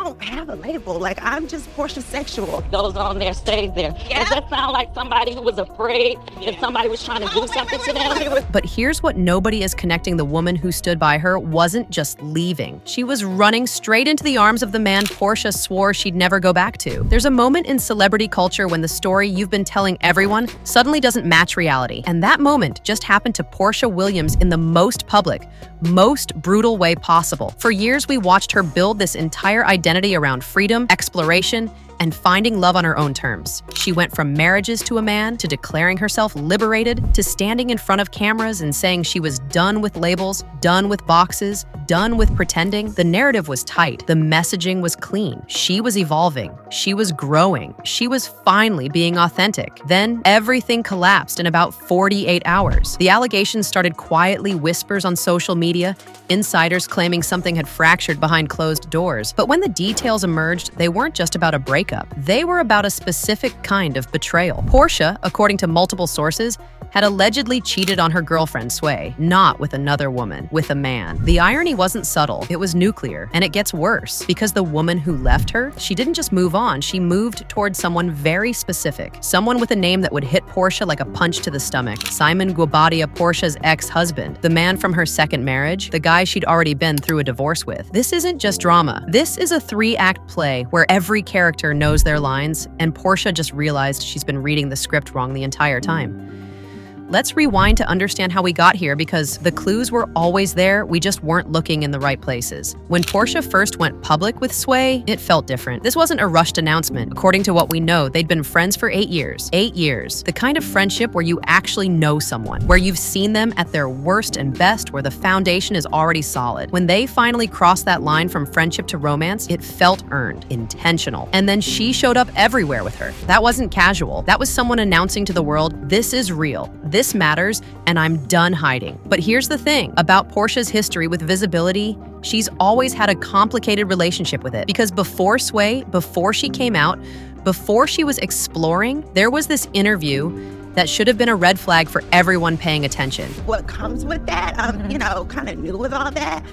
don't have a label. Like, I'm just Porsha sexual. Goes on there, stays there. Yeah. Does that sound like somebody who was afraid if somebody was trying to do something to them? But here's what nobody is connecting: the woman who stood by her wasn't just leaving. She was running straight into the arms of the man Porsha swore she'd never go back to. There's a moment in celebrity culture when the story you've been telling everyone suddenly doesn't match reality. And that moment just happened to Porsha Williams in the most public, most brutal way possible. For years, we watched her build this entire identity around freedom, exploration, and finding love on her own terms. She went from marriages to a man, to declaring herself liberated, to standing in front of cameras and saying she was done with labels, done with boxes, done with pretending. The narrative was tight. The messaging was clean. She was evolving. She was growing. She was finally being authentic. Then everything collapsed in about 48 hours. The allegations started quietly, whispers on social media, insiders claiming something had fractured behind closed doors. But when the details emerged, they weren't just about a breakup. They were about a specific kind of betrayal. Porsha, according to multiple sources, had allegedly cheated on her girlfriend, Sway, not with another woman, with a man. The irony wasn't subtle, it was nuclear. And it gets worse, because the woman who left her, she didn't just move on, she moved towards someone very specific. Someone with a name that would hit Porsha like a punch to the stomach. Simon Guobadia, Porsha's ex-husband, the man from her second marriage, the guy she'd already been through a divorce with. This isn't just drama. This is a 3-act play where every character knows their lines, and Porsha just realized she's been reading the script wrong the entire time. Let's rewind to understand how we got here, because the clues were always there, we just weren't looking in the right places. When Porsha first went public with Sway, it felt different. This wasn't a rushed announcement. According to what we know, they'd been friends for 8 years. 8 years. The kind of friendship where you actually know someone, where you've seen them at their worst and best, where the foundation is already solid. When they finally crossed that line from friendship to romance, it felt earned, intentional. And then she showed up everywhere with her. That wasn't casual. That was someone announcing to the world, this is real. This matters, and I'm done hiding. But here's the thing about Porsha's history with visibility: she's always had a complicated relationship with it. Because before Sway, before she came out, before she was exploring, there was this interview that should have been a red flag for everyone paying attention. What comes with that, I'm, kind of new with all that,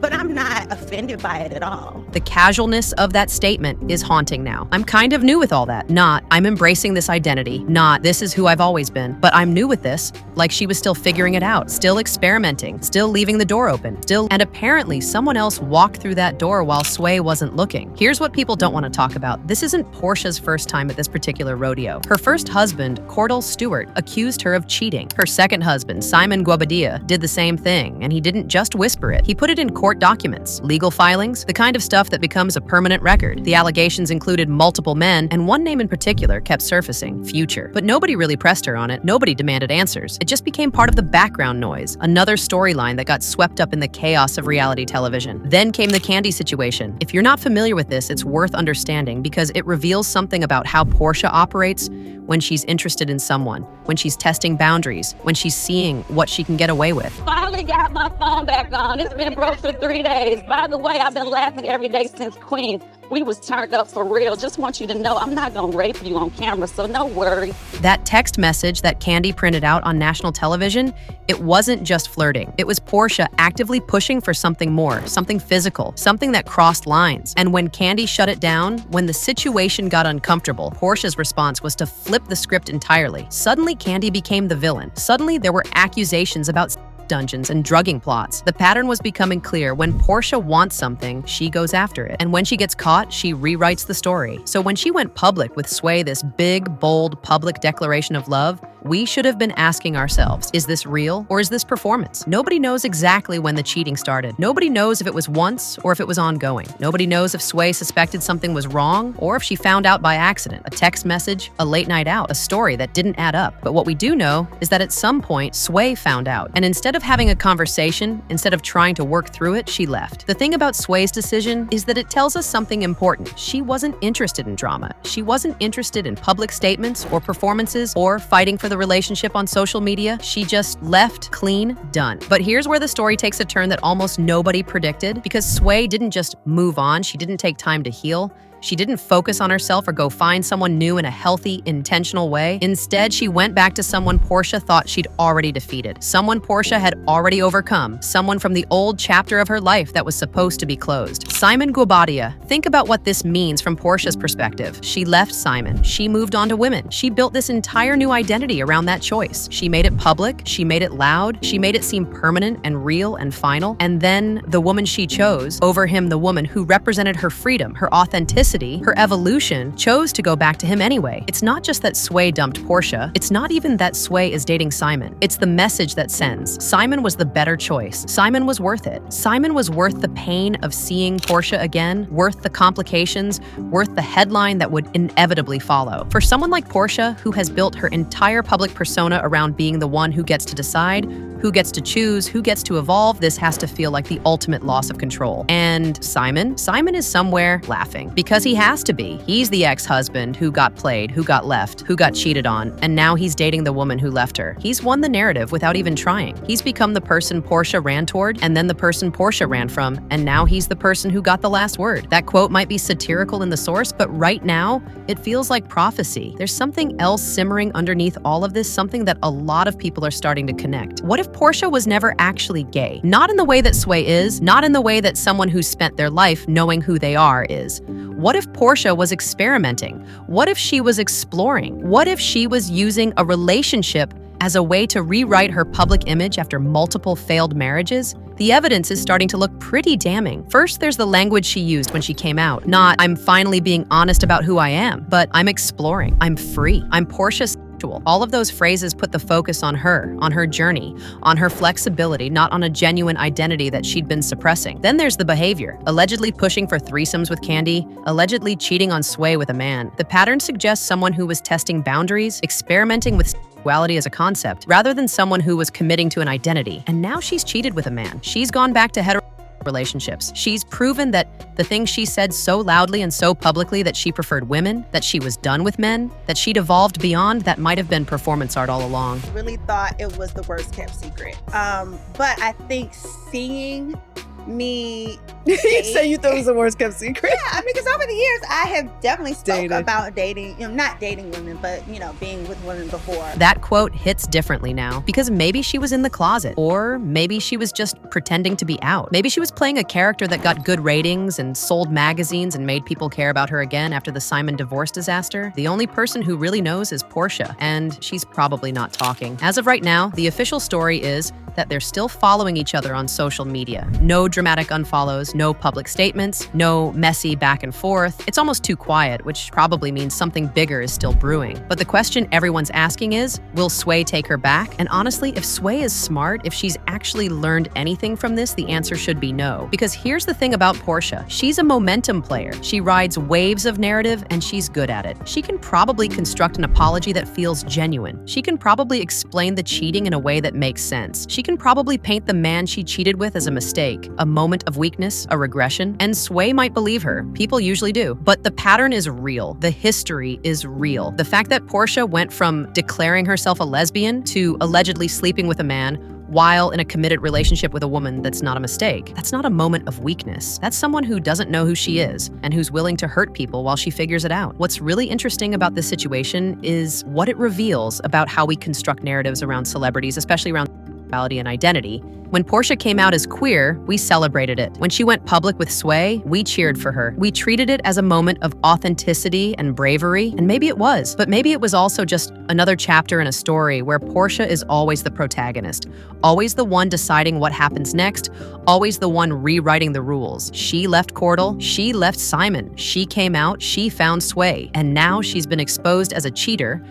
but I'm not offended by it at all. The casualness of that statement is haunting now. I'm kind of new with all that. Not, I'm embracing this identity. Not, this is who I've always been. But I'm new with this. Like she was still figuring it out, still experimenting, still leaving the door open, and apparently someone else walked through that door while Sway wasn't looking. Here's what people don't want to talk about. This isn't Porsha's first time at this particular rodeo. Her first husband, Cordell Stewart, accused her of cheating. Her second husband, Simon Guobadia, did the same thing, and he didn't just whisper it. He put it in court documents, legal filings, the kind of stuff that becomes a permanent record. The allegations included multiple men, and one name in particular kept surfacing: Future. But nobody really pressed her on it. Nobody demanded answers. It just became part of the background noise, another storyline that got swept up in the chaos of reality television. Then came the Candy situation. If you're not familiar with this, it's worth understanding, because it reveals something about how Porsha operates when she's interested in someone, when she's testing boundaries, when she's seeing what she can get away with. Finally got my phone back on. It's been broke for 3 days. By the way, I've been laughing every day since Queen. We was turned up for real. Just want you to know I'm not gonna rape you on camera, so no worry. That text message that Candy printed out on national television, it wasn't just flirting. It was Porsha actively pushing for something more, something physical, something that crossed lines. And when Candy shut it down, when the situation got uncomfortable, Porsha's response was to flip the script entirely. Suddenly, Candy became the villain. Suddenly, there were accusations about dungeons and drugging plots. The pattern was becoming clear. When Porsha wants something, she goes after it. And when she gets caught, she rewrites the story. So when she went public with Sway, this big, bold, public declaration of love, we should have been asking ourselves, is this real or is this performance? Nobody knows exactly when the cheating started. Nobody knows if it was once or if it was ongoing. Nobody knows if Sway suspected something was wrong or if she found out by accident. A text message, a late night out, a story that didn't add up. But what we do know is that at some point, Sway found out. And instead of having a conversation, instead of trying to work through it, she left. The thing about Sway's decision is that it tells us something important. She wasn't interested in drama. She wasn't interested in public statements or performances or fighting for the relationship on social media. She just left clean, done. But here's where the story takes a turn that almost nobody predicted, because Sway didn't just move on. She didn't take time to heal. She didn't focus on herself or go find someone new in a healthy, intentional way. Instead, she went back to someone Porsha thought she'd already defeated, someone Porsha had already overcome, someone from the old chapter of her life that was supposed to be closed. Simon Guobadia. Think about what this means from Porsha's perspective. She left Simon. She moved on to women. She built this entire new identity around that choice. She made it public. She made it loud. She made it seem permanent and real and final. And then the woman she chose over him, the woman who represented her freedom, her authenticity, her evolution, chose to go back to him anyway. It's not just that Sway dumped Porsha. It's not even that Sway is dating Simon. It's the message that sends. Simon was the better choice. Simon was worth it. Simon was worth the pain of seeing Porsha again, worth the complications, worth the headline that would inevitably follow. For someone like Porsha, who has built her entire public persona around being the one who gets to decide, who gets to choose, who gets to evolve, this has to feel like the ultimate loss of control. And Simon is somewhere laughing because he has to be. He's the ex-husband who got played, who got left, who got cheated on, and now he's dating the woman who left her. He's won the narrative without even trying. He's become the person Porsha ran toward, and then the person Porsha ran from, and now he's the person who got the last word. That quote might be satirical in the source, but right now, it feels like prophecy. There's something else simmering underneath all of this, something that a lot of people are starting to connect. What if Porsha was never actually gay? Not in the way that Sway is, not in the way that someone who spent their life knowing who they are is. What if Porsha was experimenting? What if she was exploring? What if she was using a relationship as a way to rewrite her public image after multiple failed marriages? The evidence is starting to look pretty damning. First, there's the language she used when she came out. Not, I'm finally being honest about who I am, but I'm exploring, I'm free, I'm Porsha. All of those phrases put the focus on her journey, on her flexibility, not on a genuine identity that she'd been suppressing. Then there's the behavior, allegedly pushing for threesomes with Candy, allegedly cheating on Sway with a man. The pattern suggests someone who was testing boundaries, experimenting with sexuality as a concept, rather than someone who was committing to an identity. And now she's cheated with a man. She's gone back to relationships. She's proven that the things she said so loudly and so publicly, that she preferred women, that she was done with men, that she'd evolved beyond, that might have been performance art all along. Really thought it was the worst kept secret. But I think seeing me You say you thought it was the worst kept secret? Yeah, I mean, because over the years I have definitely spoke about dating, not dating women, but being with women before. That quote hits differently now because maybe she was in the closet, or maybe she was just pretending to be out. Maybe she was playing a character that got good ratings and sold magazines and made people care about her again after the Simon divorce disaster. The only person who really knows is Porsha, and she's probably not talking. As of right now, the official story is that they're still following each other on social media. No dramatic unfollows, no public statements, no messy back and forth. It's almost too quiet, which probably means something bigger is still brewing. But the question everyone's asking is, will Sway take her back? And honestly, if Sway is smart, if she's actually learned anything from this, the answer should be no. Because here's the thing about Porsha. She's a momentum player. She rides waves of narrative, and she's good at it. She can probably construct an apology that feels genuine. She can probably explain the cheating in a way that makes sense. She can probably paint the man she cheated with as a mistake, a moment of weakness, a regression, and Sway might believe her. People usually do. But the pattern is real. The history is real. The fact that Porsha went from declaring herself a lesbian to allegedly sleeping with a man while in a committed relationship with a woman, that's not a mistake. That's not a moment of weakness. That's someone who doesn't know who she is and who's willing to hurt people while she figures it out. What's really interesting about this situation is what it reveals about how we construct narratives around celebrities, especially around sexuality and identity. When Porsha came out as queer, we celebrated it. When she went public with Sway, we cheered for her. We treated it as a moment of authenticity and bravery, and maybe it was, but maybe it was also just another chapter in a story where Porsha is always the protagonist, always the one deciding what happens next, always the one rewriting the rules. She left Cordell, she left Simon, she came out, she found Sway, and now she's been exposed as a cheater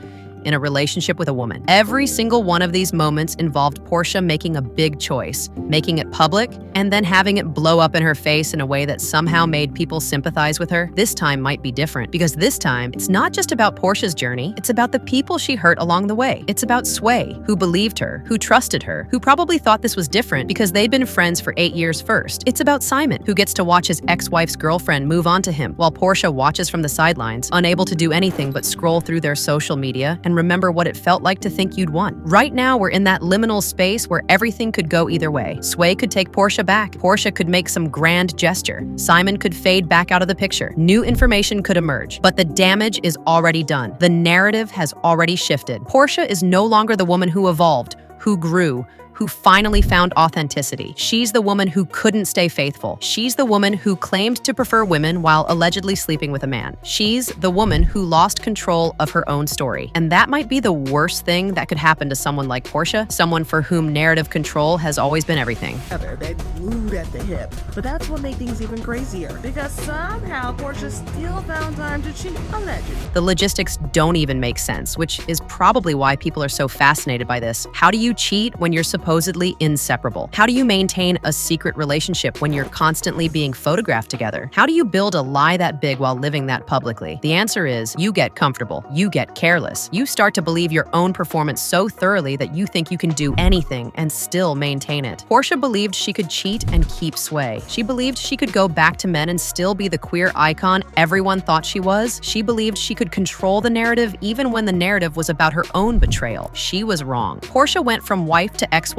in a relationship with a woman. Every single one of these moments involved Porsha making a big choice, making it public, and then having it blow up in her face in a way that somehow made people sympathize with her. This time might be different, because this time, it's not just about Porsha's journey, it's about the people she hurt along the way. It's about Sway, who believed her, who trusted her, who probably thought this was different because they'd been friends for 8 years first. It's about Simon, who gets to watch his ex-wife's girlfriend move on to him, while Porsha watches from the sidelines, unable to do anything but scroll through their social media and and remember what it felt like to think you'd won. Right now, we're in that liminal space where everything could go either way. Sway could take Porsha back. Porsha could make some grand gesture. Simon could fade back out of the picture. New information could emerge. But the damage is already done. The narrative has already shifted. Porsha is no longer the woman who evolved, who grew, who finally found authenticity. She's the woman who couldn't stay faithful. She's the woman who claimed to prefer women while allegedly sleeping with a man. She's the woman who lost control of her own story. And that might be the worst thing that could happen to someone like Porsha, someone for whom narrative control has always been everything. They glued at the hip. But that's what made things even crazier, because somehow Porsha still found time to cheat, allegedly. The logistics don't even make sense, which is probably why people are so fascinated by this. How do you cheat when you're supposedly inseparable? How do you maintain a secret relationship when you're constantly being photographed together? How do you build a lie that big while living that publicly? The answer is you get comfortable, you get careless. You start to believe your own performance so thoroughly that you think you can do anything and still maintain it. Porsha believed she could cheat and keep Sway. She believed she could go back to men and still be the queer icon everyone thought she was. She believed she could control the narrative even when the narrative was about her own betrayal. She was wrong. Porsha went from wife to ex-wife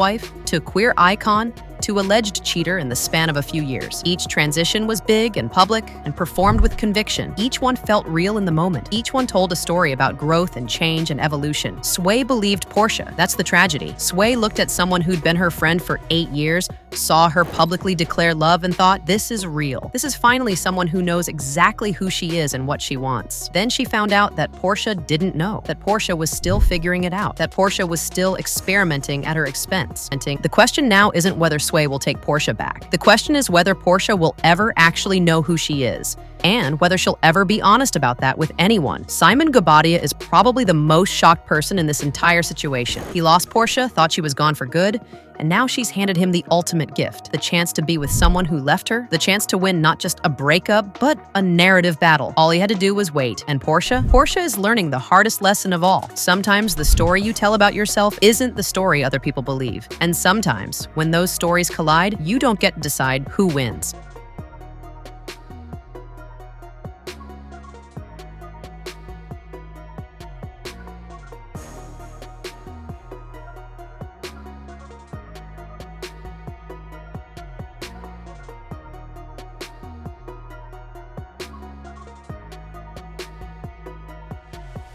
to queer icon to alleged cheater in the span of a few years. Each transition was big and public and performed with conviction. Each one felt real in the moment. Each one told a story about growth and change and evolution. Sway believed Porsha. That's the tragedy. Sway looked at someone who'd been her friend for 8 years, saw her publicly declare love, and thought, this is real. This is finally someone who knows exactly who she is and what she wants. Then she found out that Porsha didn't know, that Porsha was still figuring it out, that Porsha was still experimenting at her expense. The question now isn't whether Sway will take Porsha back. The question is whether Porsha will ever actually know who she is, and whether she'll ever be honest about that with anyone. Simon Guobadia is probably the most shocked person in this entire situation. He lost Porsha, thought she was gone for good, and now she's handed him the ultimate gift, the chance to be with someone who left her, the chance to win not just a breakup, but a narrative battle. All he had to do was wait. And Porsha is learning the hardest lesson of all. Sometimes the story you tell about yourself isn't the story other people believe. And sometimes, when those stories collide, you don't get to decide who wins.